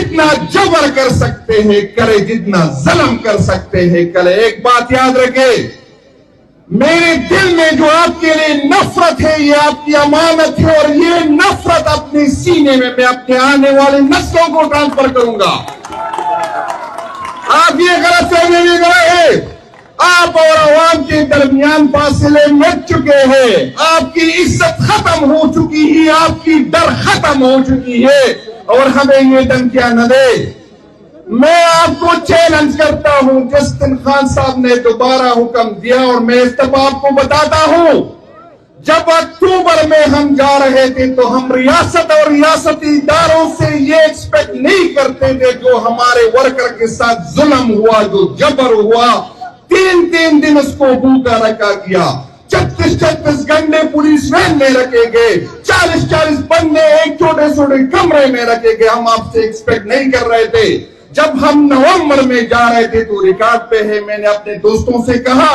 جتنا جبر کر سکتے ہیں کرے, جتنا ظلم کر سکتے ہیں کرے. ایک بات یاد رکھے, میرے دل میں جو آپ کے لیے نفرت ہے یہ آپ کی امانت ہے, اور یہ نفرت اپنے سینے میں اپنے آنے والے نسلوں کو ٹرانسفر کروں گا. آپ یہ غلط فہمی میں گئے ہیں, آپ اور عوام کے درمیان فاصلے مٹ چکے ہیں, آپ کی عزت ختم ہو چکی ہے, آپ کی ڈر ختم ہو چکی ہے, اور ہمیں یہ دھمکیاں نہ دے. میں آپ کو چیلنج کرتا ہوں, جسٹن خان صاحب نے دوبارہ حکم دیا اور میں اس دفعہ آپ کو بتاتا ہوں, جب اکتوبر میں ہم جا رہے تھے تو ہم ریاست اور ریاستی اداروں سے یہ ایکسپیکٹ نہیں کرتے تھے جو ہمارے ورکر کے ساتھ ظلم ہوا, جو جبر ہوا. 3 دن اس کو بھوکا رکھا گیا, 36 گھنٹے پولیس وین میں رکھے گئے, 40 بندے ایک چھوٹے کمرے میں رکھے گئے. ہم آپ سے ایکسپیکٹ نہیں کر رہے تھے. جب ہم نومبر میں جا رہے تھے تو ریکارڈ پہ ہے, میں نے اپنے دوستوں سے کہا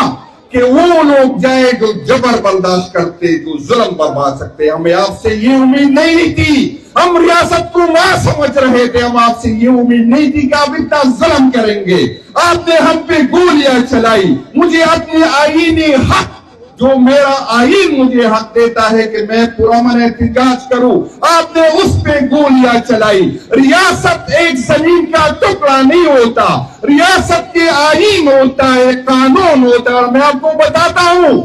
کہ وہ لوگ جائے جو جبر برداشت کرتے, جو ظلم برپا سکتے. ہمیں آپ سے یہ امید نہیں تھی, ہم ریاست کو ماں سمجھ رہے تھے, ہم آپ سے یہ امید نہیں تھی کہ آپ اتنا ظلم کریں گے. آپ نے ہم پہ گولیاں چلائی. مجھے اپنے آئینی حق, جو میرا آئین مجھے حق دیتا ہے کہ میں پرامن احتجاج کروں, آپ نے اس پہ گولیاں چلائی. ریاست ایک زمین کا ٹکڑا نہیں ہوتا, ریاست کے آئین ہوتا ہے, قانون ہوتا ہے. اور میں آپ کو بتاتا ہوں,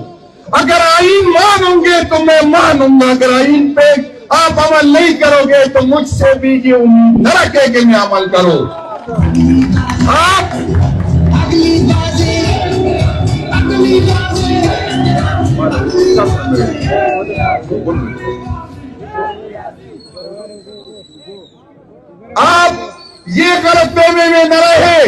اگر آئین مانوں گے تو میں مانوں گا, اگر آئین پہ آپ عمل نہیں کرو گے تو مجھ سے بھی یہ امید نہ رکھے کہ میں عمل کروں. آپ یہ غلط فہمی میں نہ رہے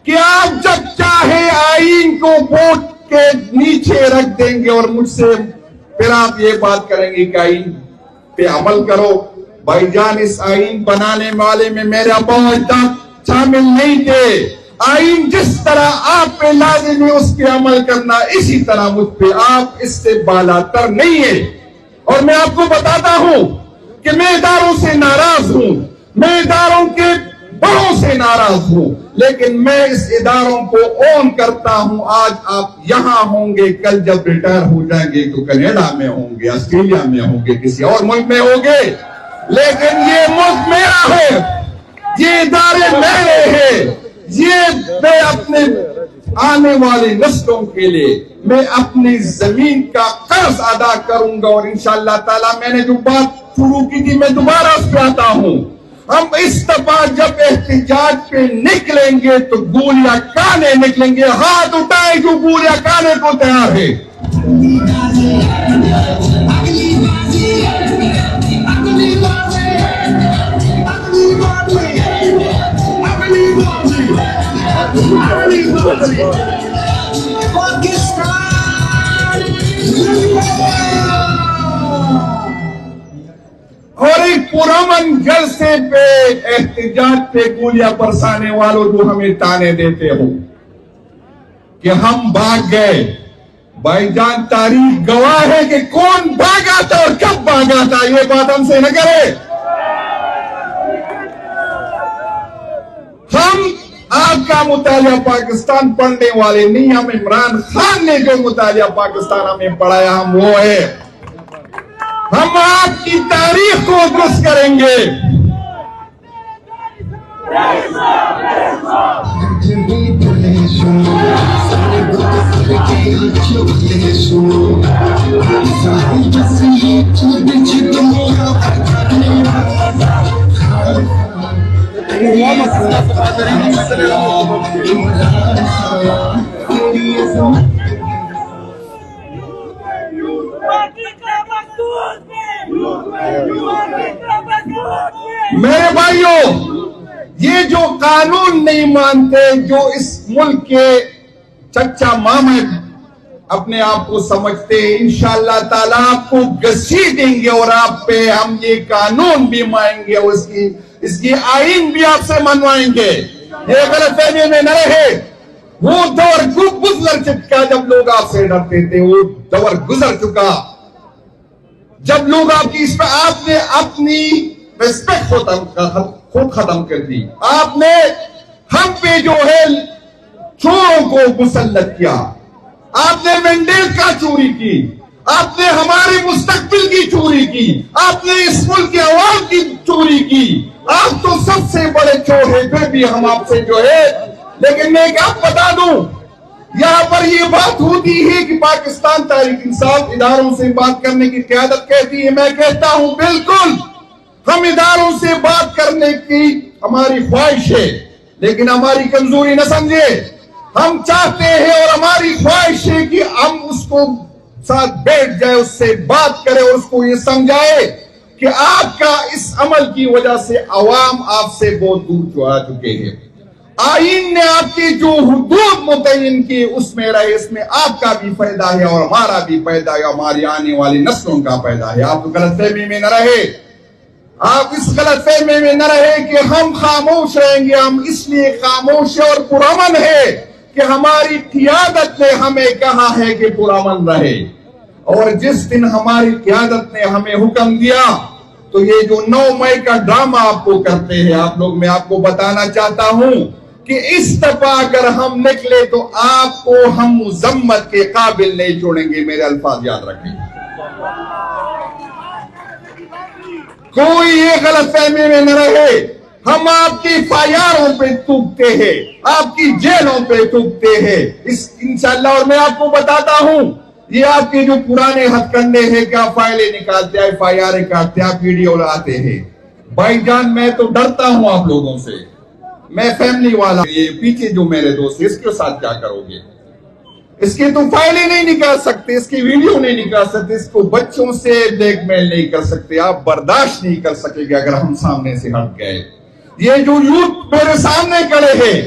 کہ آپ جب چاہے آئین کو ووٹ کے نیچے رکھ دیں گے اور مجھ سے پھر آپ یہ بات کریں گے کہ آئین پہ عمل کرو. بھائی جان, اس آئین بنانے والے میں میرے ابا و اجداد شامل نہیں تھے. آئین جس طرح آپ پہ لازم ہے اس پہ عمل کرنا, اسی طرح مجھ پہ, آپ اس سے بالا تر نہیں ہے. اور میں آپ کو بتاتا ہوں کہ میں اداروں سے ناراض ہوں, میں اداروں کے بڑوں سے ناراض ہوں, لیکن میں اس اداروں کو اون کرتا ہوں. آج آپ یہاں ہوں گے, کل جب ریٹائر ہو جائیں گے تو کینیڈا میں ہوں گے, آسٹریلیا میں ہوں گے, کسی اور ملک میں ہوں گے, لیکن یہ ملک میرا ہے, یہ ادارے میرے ہیں. یہ میں اپنے آنے والی نسلوں کے لیے میں اپنی زمین کا قرض ادا کروں گا. اور انشاءاللہ تعالی میں نے جو بات شروع کی تھی میں دوبارہ اس پہ آتا ہوں. ہم اس دفعہ جب احتجاج پہ نکلیں گے تو گولیاں کانے نکلیں گے. ہاتھ اٹھائیں جو گولیاں کانے کو تیار ہے. اور ایک پرامن جلسے پہ احتجاج پہ گولیاں برسانے والوں جو ہمیں تانے دیتے ہو کہ ہم بھاگ گئے, بھائی جان تاریخ گواہ ہے کہ کون بھاگا تھا اور کب بھاگا تھا. یہ بات ہم سے نہ کرے. ہم آپ کا مطالعہ پاکستان پڑھنے والے نہیں, ہم عمران خان نے جو مطالعہ پاکستان ہمیں پڑھایا ہم وہ ہے. ہم آپ کی تاریخ کو درست کریں گے. میرے بھائیوں, یہ جو قانون نہیں مانتے, جو اس ملک کے چچا ماما اپنے آپ کو سمجھتے, انشاءاللہ تعالیٰ آپ کو گھسیٹیں گے اور آپ پہ ہم یہ قانون بھی مانیں گے اور اس کی آئین بھی آپ سے منوائیں گے. یہ غلط فہمی میں نہ رہے. وہ دور گزر چکا جب لوگ آپ سے ڈرتے تھے, وہ دور گزر چکا جب لوگ آپ کی اس پہ آپ نے اپنی ریسپیکٹ خود ختم کر دی. آپ نے ہم پہ جو ہے چوروں کو مسلط کیا. آپ نے مینڈیٹ کا چوری کی, آپ نے ہمارے مستقبل کی چوری کی, آپ نے اس ملک کے عوام کی چوری کی. آپ تو سب سے بڑے چور ہیں, پھر بھی ہم آپ سے جو ہے. لیکن میں ایک آپ بتا دوں, یہاں پر یہ بات ہوتی ہے کہ پاکستان تحریک انصاف اداروں سے بات کرنے کی قیادت کہتی ہے. میں کہتا ہوں بالکل ہم اداروں سے بات کرنے کی ہماری خواہش ہے, لیکن ہماری کمزوری نہ سمجھے. ہم چاہتے ہیں اور ہماری خواہش ہے کہ ہم اس کو ساتھ بیٹھ جائے, اس سے بات کرے اور اس کو یہ سمجھائے کہ آپ کا اس عمل کی وجہ سے عوام آپ سے بہت دور جا چکے ہیں. آئین نے آپ کی جو حدود متعین کی اس میں رہے, اس میں آپ کا بھی فائدہ ہے اور ہمارا بھی فائدہ ہے, ہماری آنے والی نسلوں کا فائدہ ہے. آپ غلط فہمی میں نہ رہے, آپ اس غلط فہمی میں نہ رہے کہ ہم خاموش رہیں گے. ہم اس لیے خاموش اور پرامن ہے کہ ہماری قیادت نے ہمیں کہا ہے کہ پرامن رہے. اور جس دن ہماری قیادت نے ہمیں حکم دیا تو یہ جو 9 مئی کا ڈرامہ آپ کو کرتے ہیں آپ لوگ, میں آپ کو بتانا چاہتا ہوں کہ اس دفعہ اگر ہم نکلے تو آپ کو ہم مذمت کے قابل نہیں چھوڑیں گے. میرے الفاظ یاد رکھیں. کوئی یہ غلط فہمی میں نہ رہے. ہم آپ کی فائروں پہ تھوکتے ہیں, آپ کی جیلوں پہ تھوکتے ہیں انشاءاللہ. اور میں آپ کو بتاتا ہوں یہ آپ کے جو پرانے ہتھ کنڈے ہیں کہ آپ فائلیں نکالتے ہیں, FIR کاٹتے ہیں, آپ ویڈیو لاتے ہیں. بھائی جان میں تو ڈرتا ہوں آپ لوگوں سے, میں فیملی والا. یہ پیچھے جو میرے دوست ہیں اس کے ساتھ کیا کرو گے؟ اس کی تم فائلیں نہیں نکال سکتے, اس کی ویڈیو نہیں نکال سکتے, اس کو بچوں سے بلیک میل نہیں کر سکتے. آپ برداشت نہیں کر سکے گے اگر ہم سامنے سے ہٹ گئے. یہ جو یوتھ میرے سامنے کھڑے ہیں,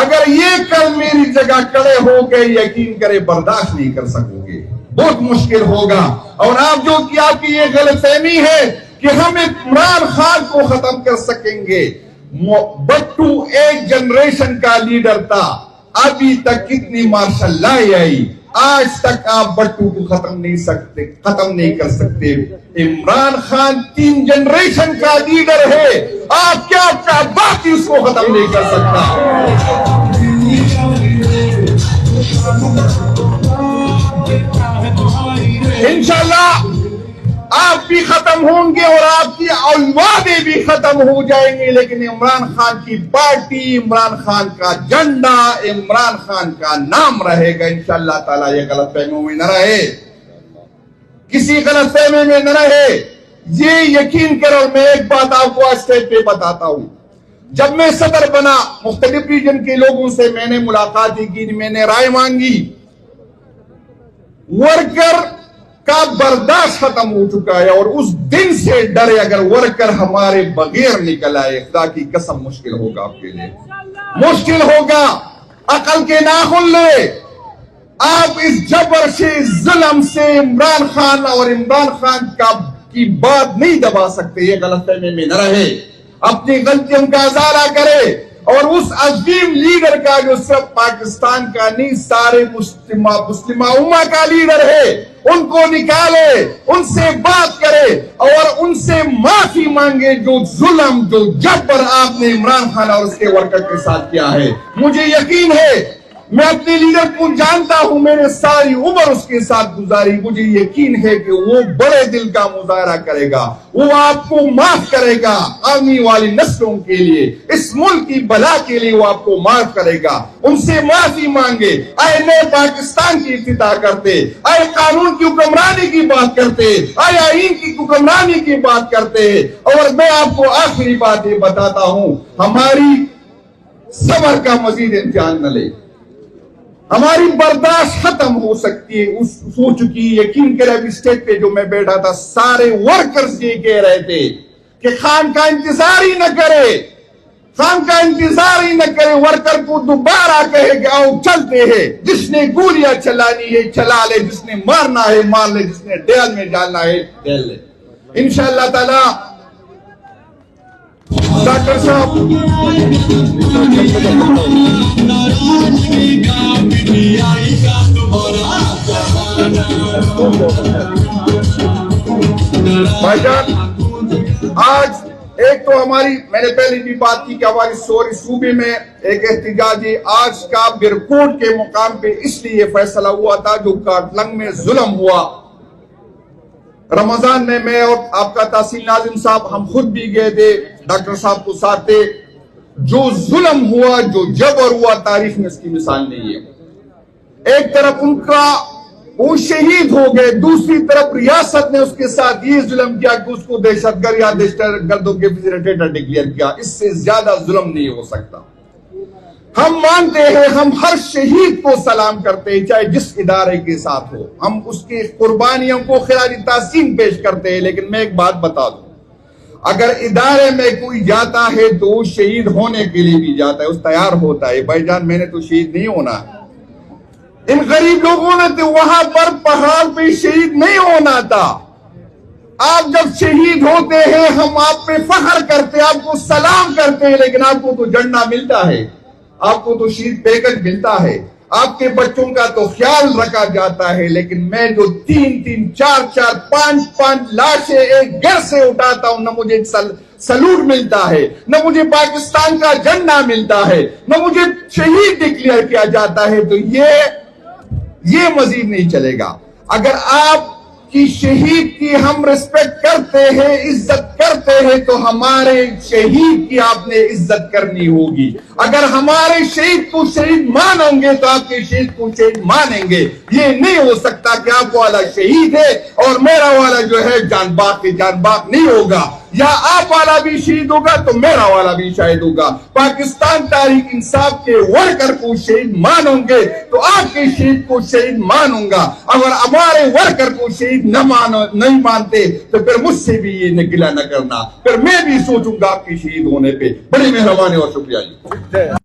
اگر یہ کل میری جگہ کھڑے ہو گئے, یقین کرے برداشت نہیں کر سکو گے, بہت مشکل ہوگا. اور آپ جو کہ آپ کی یہ غلط فہمی ہے کہ ہم عمران خان کو ختم کر سکیں گے. بٹو ایک جنریشن کا لیڈر تھا, ابھی تک کتنی مارشل لا آئی, آج تک آپ بٹو کو ختم نہیں کر سکتے. عمران خان 3 جنریشن کا لیڈر ہے, آپ کیا باقی اس کو ختم نہیں کر سکتا. انشاءاللہ آپ بھی ختم ہوں گے اور آپ کی اولادیں بھی ختم ہو جائیں گے, لیکن عمران خان کی پارٹی, عمران خان کا جھنڈا, عمران خان کا نام رہے گا انشاءاللہ تعالی. یہ غلط فہمیوں میں نہ رہے, کسی غلط فہمی میں نہ رہے, یہ یقین کرو. میں ایک بات آپ کو اسٹیج پہ بتاتا ہوں. جب میں صدر بنا, مختلف ریجن کے لوگوں سے میں نے ملاقاتیں کی, میں نے رائے مانگی. ورکر کا برداشت ختم ہو چکا ہے اور اس دن سے ڈرے اگر ورکر ہمارے بغیر نکل آئے, خدا کی قسم مشکل ہوگا آپ کے لیے, مشکل ہوگا. عقل کے ناخن لے. آپ اس جبر سے, ظلم سے عمران خان اور عمران خان کی بات نہیں دبا سکتے. یہ غلط فہمی میں نہ رہے, اپنی غلطیوں کا ازالہ کرے اور اس عظیم لیڈر کا جو صرف پاکستان کا نہیں سارے مسلمہ امہ کا لیڈر ہے, ان کو نکالے, ان سے بات کرے اور ان سے معافی مانگے جو ظلم, جو جبر آپ نے عمران خان اور اس کے ورکر کے ساتھ کیا ہے. مجھے یقین ہے, میں اپنے لیڈر کو جانتا ہوں, میں نے ساری عمر اس کے ساتھ گزاری. مجھے یقین ہے کہ وہ بڑے دل کا مظاہرہ کرے گا, وہ آپ کو معاف کرے گا. آنے والی نسلوں کے لیے, اس ملک کی بلا کے لیے وہ آپ کو معاف کرے گا. ان سے معافی مانگے. آئے نئے پاکستان کی افتتاح کرتے, آئے قانون کی حکمرانی کی بات کرتے, آئے آئین کی حکمرانی کی بات کرتے. اور میں آپ کو آخری بات یہ بتاتا ہوں, ہماری صبر کا مزید امتحان نہ لے. ہماری برداشت ختم ہو سکتی ہے, ہو چکی. یقین کرے ابھی اسٹیج پہ جو میں بیٹھا تھا, سارے ورکرز یہ کہہ رہے تھے کہ خان کا انتظار ہی نہ کرے, خان کا انتظار ہی نہ کرے. ورکر کو دوبارہ کہے کہ آؤ چلتے ہیں, جس نے گولیاں چلانی ہے چلا لے, جس نے مارنا ہے مار لے, جس نے ڈیل میں ڈالنا ہے ڈیل لے. انشاءاللہ تعالی ڈاکٹر صاحب بھائی جان, آج ایک تو ہماری میں نے پہلے بھی بات کی کہ ہماری سوری صوبے میں ایک احتجاجی آج کا برکوٹ کے مقام پہ اس لیے فیصلہ ہوا تھا جو کارٹلنگ میں ظلم ہوا رمضان میں اور آپ کا تحصیل ناظم صاحب ہم خود بھی گئے تھے، ڈاکٹر صاحب کو ساتھ تھے. جو ظلم ہوا، جو جبر ہوا، تاریخ میں اس کی مثال نہیں ہے. ایک طرف ان کا وہ شہید ہو گئے، دوسری طرف ریاست نے اس کے ساتھ یہ ظلم کیا کہ اس کو دہشت گرد یا دہشت گردوں کے فیسیلیٹیٹر ڈکلیئر کیا. اس سے زیادہ ظلم نہیں ہو سکتا. ہم مانتے ہیں، ہم ہر شہید کو سلام کرتے ہیں چاہے جس ادارے کے ساتھ ہو، ہم اس کی قربانیوں کو خراج تحسین پیش کرتے ہیں. لیکن میں ایک بات بتا دوں، اگر ادارے میں کوئی جاتا ہے تو وہ شہید ہونے کے لیے بھی جاتا ہے، اس تیار ہوتا ہے. بھائی جان میں نے تو شہید نہیں ہونا، ان غریب لوگوں نے تو وہاں پر پہاڑ پہ شہید نہیں ہونا تھا. آپ جب شہید ہوتے ہیں ہم آپ پہ فخر کرتے ہیں، آپ کو سلام کرتے ہیں، لیکن آپ کو تو جھنڈا ملتا ہے، آپ کو تو شہید پیکج ملتا ہے، آپ کے بچوں کا تو خیال رکھا جاتا ہے. لیکن میں جو 3-3, 4-4, 5-5 لاشیں ایک گھر سے اٹھاتا ہوں، نہ مجھے سلوٹ ملتا ہے، نہ مجھے پاکستان کا جھنڈا ملتا ہے، نہ مجھے شہید ڈکلیئر کیا جاتا ہے، تو یہ مزید نہیں چلے گا. اگر آپ کی شہید کی ہم ریسپیکٹ کرتے ہیں، عزت کرتے ہیں، تو ہمارے شہید کی آپ نے عزت کرنی ہوگی. اگر ہمارے شہید کو شہید مانیں گے تو آپ کے شہید کو شہید مانیں گے. یہ نہیں ہو سکتا کہ آپ والا شہید ہے اور میرا والا جو ہے جان باغ کے جان باغ نہیں ہوگا، یا آپ والا بھی شہید ہوگا تو میرا والا بھی شہید ہوگا. پاکستان تحریک انصاف کے ورکر کو شہید مانوں گے تو آپ کے شہید کو شہید مانوں گا. اگر ہمارے ورکر کو شہید نہیں مانتے تو پھر مجھ سے بھی یہ گلہ نہ کرنا، پھر میں بھی سوچوں گا آپ کے شہید ہونے پہ. بڑی مہربانی اور شکریہ جی.